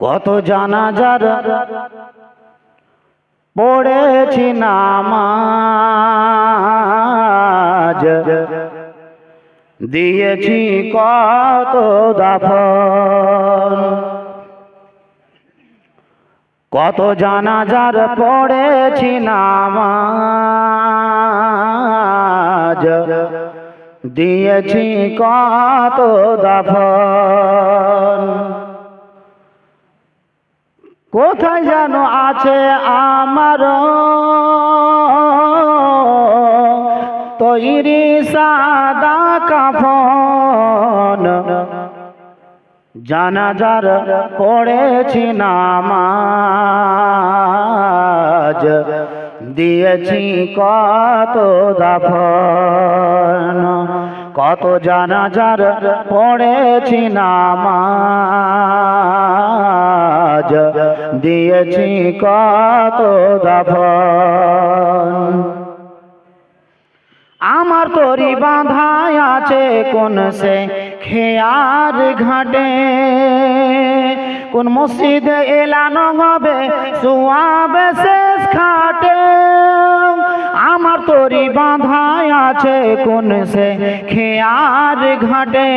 কত জানাজার পড়েছি নামাজ, দিয়েছি কত দাফন। কত জানাজার পড়েছি নামাজ, দিয়েছি কত দাফন। কোথায় যেন আছে আমার তৈরি সাদা কাফন, জানাজার পড়েছি নামাজ, দিয়েছি কত দাফন। কত জানাজার পড়েছি নামাজ, দিয়েছি কত দাফন। আমার তরি বাঁধায় আছে কোন সে খেয়ার ঘাটে, কোন মসজিদে এলানো হবে সুয়াবে শেষ খাটে। আমার তরি বাঁধায় আছে কোন সে খেয়ার ঘাটে,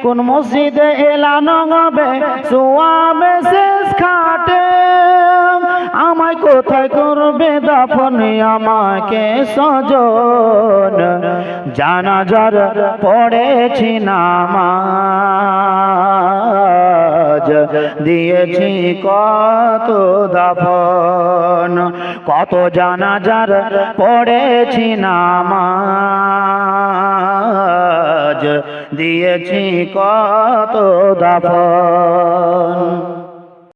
কোন মসজিদে এলানো হবে সুয়াবে শেষ খাটে। আমায় কোথায় করবে দাফন আমাকে সজন, জানাজার পড়েছি নামাজ, দিয়েছি কত দাফন। কত জানাজার পড়েছি নামাজ, দিয়েছি কত দাফন।